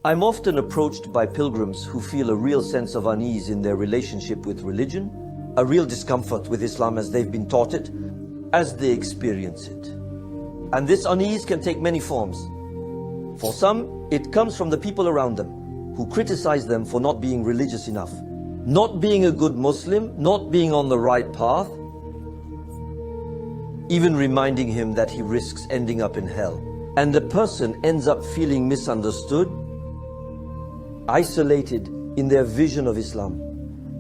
I'm often approached by pilgrims who feel a real sense of unease in their relationship with religion, a real discomfort with Islam as they've been taught it, as they experience it. And this unease can take many forms. For some, it comes from the people around them, who criticize them for not being religious enough, not being a good Muslim, not being on the right path, even reminding him that he risks ending up in hell. And the person ends up feeling misunderstood, isolated in their vision of Islam.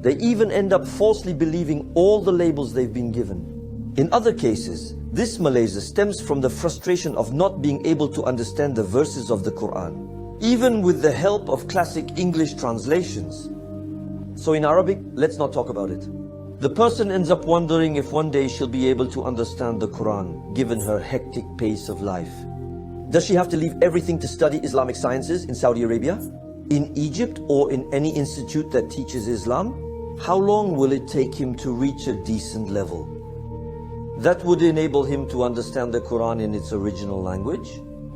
They even end up falsely believing all the labels they've been given. In other cases, this malaise stems from the frustration of not being able to understand the verses of the Quran, even with the help of classic English translations. So in Arabic, let's not talk about it. The person ends up wondering if one day she'll be able to understand the Quran, given her hectic pace of life. Does she have to leave everything to study Islamic sciences in Saudi Arabia, in Egypt, or in any institute that teaches Islam? How long will it take him to reach a decent level that would enable him to understand the Quran in its original language?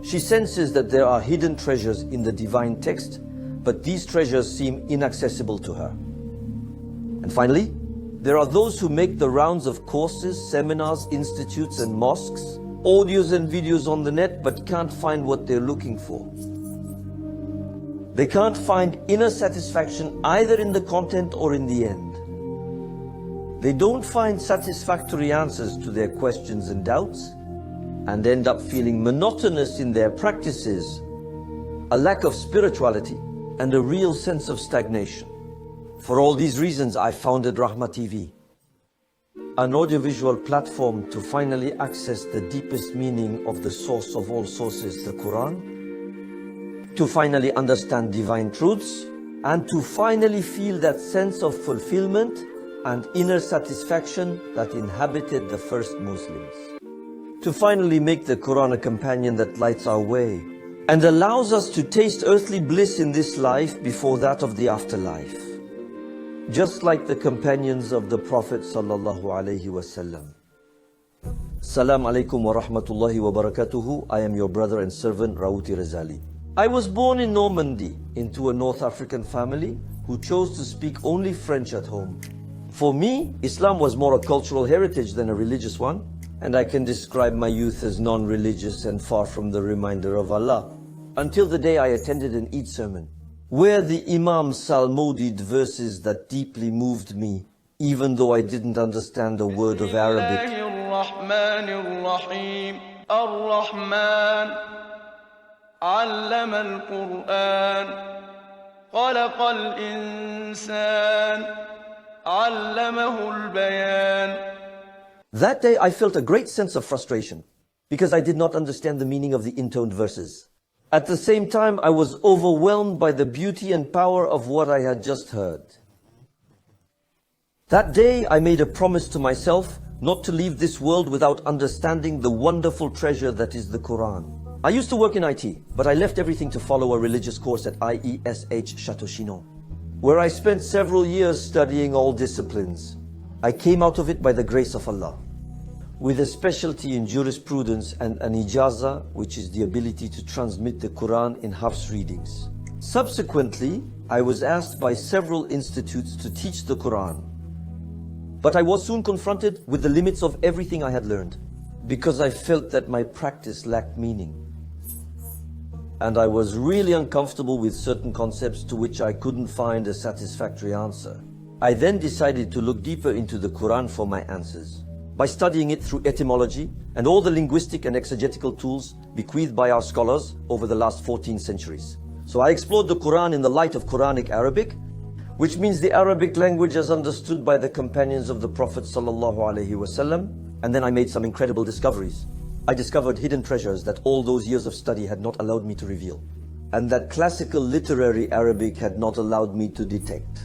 She senses that there are hidden treasures in the divine text, but these treasures seem inaccessible to her. And finally, there are those who make the rounds of courses, seminars, institutes and mosques, audios and videos on the net, but can't find what they're looking for. They can't find inner satisfaction either in the content or in the end. They don't find satisfactory answers to their questions and doubts, and end up feeling monotonous in their practices, a lack of spirituality, and a real sense of stagnation. For all these reasons, I founded raHma-TV, an audiovisual platform to finally access the deepest meaning of the source of all sources, the Quran, to finally understand divine truths, and to finally feel that sense of fulfillment and inner satisfaction that inhabited the first Muslims. To finally make the Quran a companion that lights our way and allows us to taste earthly bliss in this life before that of the afterlife, just like the companions of the Prophet sallallahu alaihi wasallam. Salam alaikum wa rahmatullahi wa barakatuhu. I am your brother and servant Raouti Rezali. I was born in Normandy into a North African family who chose to speak only French at home. For me, Islam was more a cultural heritage than a religious one, and I can describe my youth as non-religious and far from the reminder of Allah, until the day I attended an Eid sermon, where the Imam psalmodied verses that deeply moved me, even though I didn't understand a word of Arabic. علم القرآن خلق الإنسان علمه البيان. That day I felt a great sense of frustration because I did not understand the meaning of the intoned verses. At the same time, I was overwhelmed by the beauty and power of what I had just heard. That day I made a promise to myself not to leave this world without understanding the wonderful treasure that is the Quran. I used to work in IT, but I left everything to follow a religious course at IESH Chateau Chinon, where I spent several years studying all disciplines. I came out of it by the grace of Allah, with a specialty in jurisprudence and an ijaza, which is the ability to transmit the Quran in Hafs readings. Subsequently, I was asked by several institutes to teach the Quran, but I was soon confronted with the limits of everything I had learned, because I felt that my practice lacked meaning. And I was really uncomfortable with certain concepts to which I couldn't find a satisfactory answer. I then decided to look deeper into the Quran for my answers, by studying it through etymology and all the linguistic and exegetical tools bequeathed by our scholars over the last 14 centuries. So I explored the Quran in the light of Quranic Arabic, which means the Arabic language as understood by the companions of the Prophet sallallahu alaihi wasallam, and then I made some incredible discoveries. I discovered hidden treasures that all those years of study had not allowed me to reveal, and that classical literary Arabic had not allowed me to detect.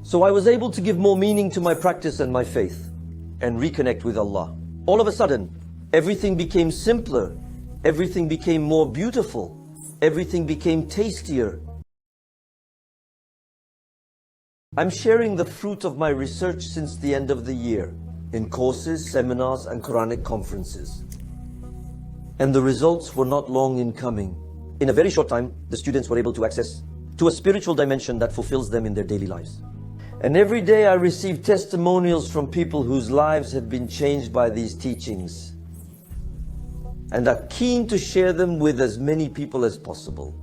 So I was able to give more meaning to my practice and my faith, and reconnect with Allah. All of a sudden, everything became simpler, everything became more beautiful, everything became tastier. I'm sharing the fruit of my research since the end of the year, in courses, seminars and Quranic conferences. And the results were not long in coming. In a very short time, the students were able to access to a spiritual dimension that fulfills them in their daily lives. And every day I receive testimonials from people whose lives have been changed by these teachings and are keen to share them with as many people as possible.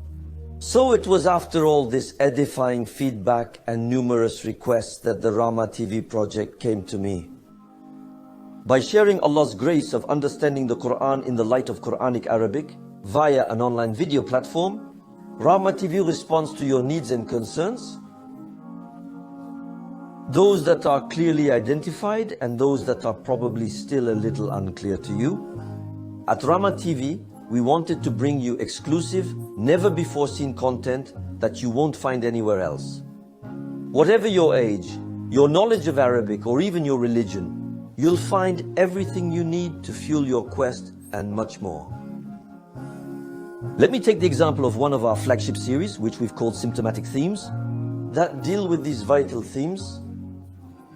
So it was after all this edifying feedback and numerous requests that the raHma-TV project came to me. By sharing Allah's grace of understanding the Quran in the light of Quranic Arabic via an online video platform, raHma-TV responds to your needs and concerns, those that are clearly identified and those that are probably still a little unclear to you. At raHma-TV, we wanted to bring you exclusive, never-before-seen content that you won't find anywhere else. Whatever your age, your knowledge of Arabic, or even your religion, you'll find everything you need to fuel your quest and much more. Let me take the example of one of our flagship series, which we've called Symptomatic Themes, that deal with these vital themes,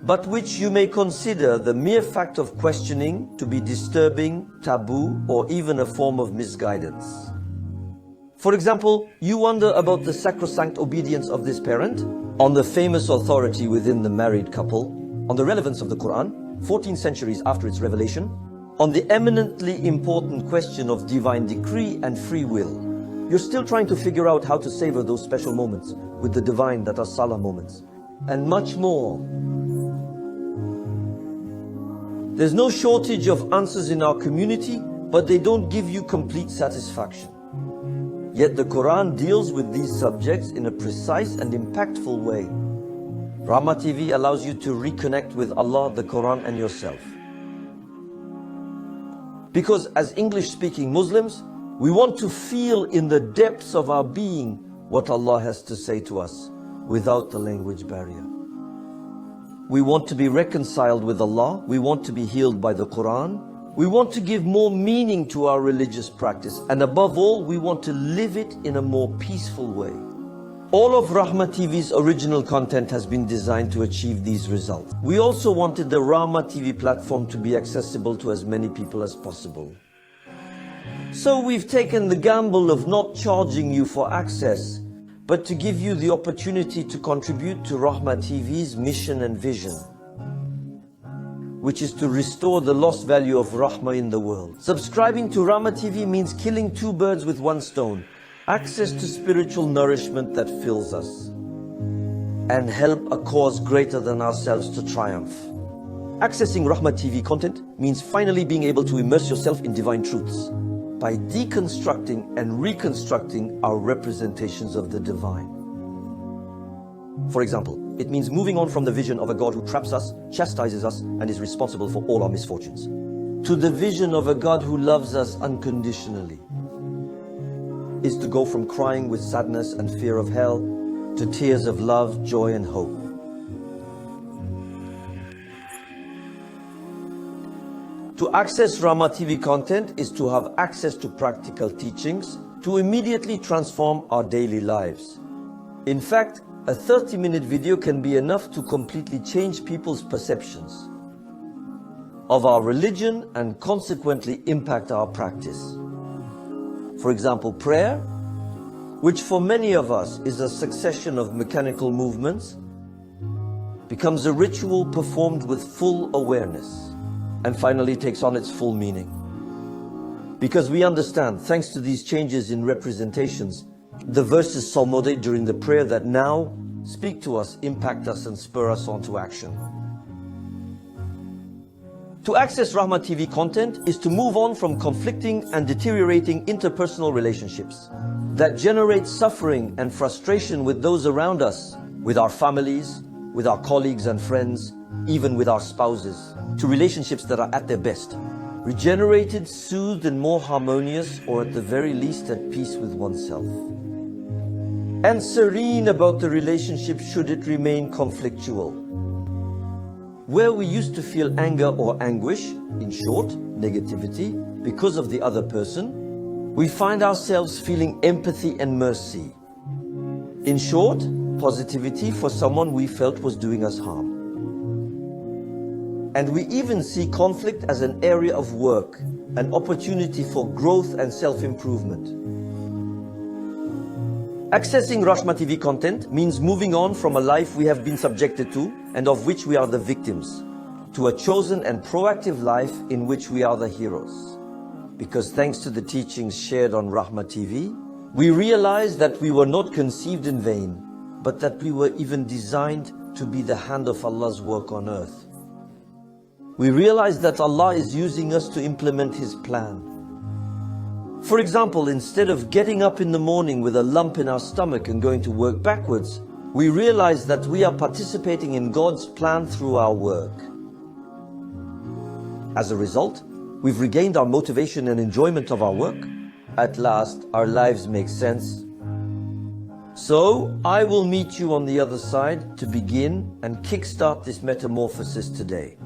but which you may consider the mere fact of questioning to be disturbing, taboo, or even a form of misguidance. For example, you wonder about the sacrosanct obedience of this parent, on the famous authority within the married couple, on the relevance of the Quran, 14 centuries after its revelation, on the eminently important question of divine decree and free will. You're still trying to figure out how to savor those special moments with the divine that are salah moments, and much more. There's no shortage of answers in our community, but they don't give you complete satisfaction. Yet the Quran deals with these subjects in a precise and impactful way. raHma-TV allows you to reconnect with Allah, the Quran, and yourself. Because as English-speaking Muslims, we want to feel in the depths of our being what Allah has to say to us without the language barrier. We want to be reconciled with Allah. We want to be healed by the Quran. We want to give more meaning to our religious practice. And above all, we want to live it in a more peaceful way. All of raHma-TV's original content has been designed to achieve these results. We also wanted the raHma-TV platform to be accessible to as many people as possible. So we've taken the gamble of not charging you for access, but to give you the opportunity to contribute to raHma-TV's mission and vision, which is to restore the lost value of Rahma in the world. Subscribing to raHma-TV means killing two birds with one stone: access to spiritual nourishment that fills us, and help a cause greater than ourselves to triumph. Accessing raHma-TV content means finally being able to immerse yourself in divine truths by deconstructing and reconstructing our representations of the divine. For example, it means moving on from the vision of a God who traps us, chastises us, and is responsible for all our misfortunes, to the vision of a God who loves us unconditionally. Is to go from crying with sadness and fear of hell to tears of love, joy, and hope. To access raHma-TV content is to have access to practical teachings to immediately transform our daily lives. In fact, a 30-minute video can be enough to completely change people's perceptions of our religion and consequently impact our practice. For example, prayer, which for many of us is a succession of mechanical movements, becomes a ritual performed with full awareness, and finally takes on its full meaning. Because we understand, thanks to these changes in representations, the verses psalmodic during the prayer that now speak to us, impact us, and spur us on to action. To access raHma-TV content is to move on from conflicting and deteriorating interpersonal relationships that generate suffering and frustration with those around us, with our families, with our colleagues and friends, even with our spouses, to relationships that are at their best, regenerated, soothed, and more harmonious, or at the very least at peace with oneself, and serene about the relationship should it remain conflictual. Where we used to feel anger or anguish, in short, negativity, because of the other person, we find ourselves feeling empathy and mercy. In short, positivity for someone we felt was doing us harm. And we even see conflict as an area of work, an opportunity for growth and self-improvement. Accessing raHma-TV content means moving on from a life we have been subjected to and of which we are the victims, to a chosen and proactive life in which we are the heroes. Because thanks to the teachings shared on raHma-TV, we realize that we were not conceived in vain, but that we were even designed to be the hand of Allah's work on earth. We realize that Allah is using us to implement His plan. For example, instead of getting up in the morning with a lump in our stomach and going to work backwards, we realize that we are participating in God's plan through our work. As a result, we've regained our motivation and enjoyment of our work. At last, our lives make sense. So, I will meet you on the other side to begin and kickstart this metamorphosis today.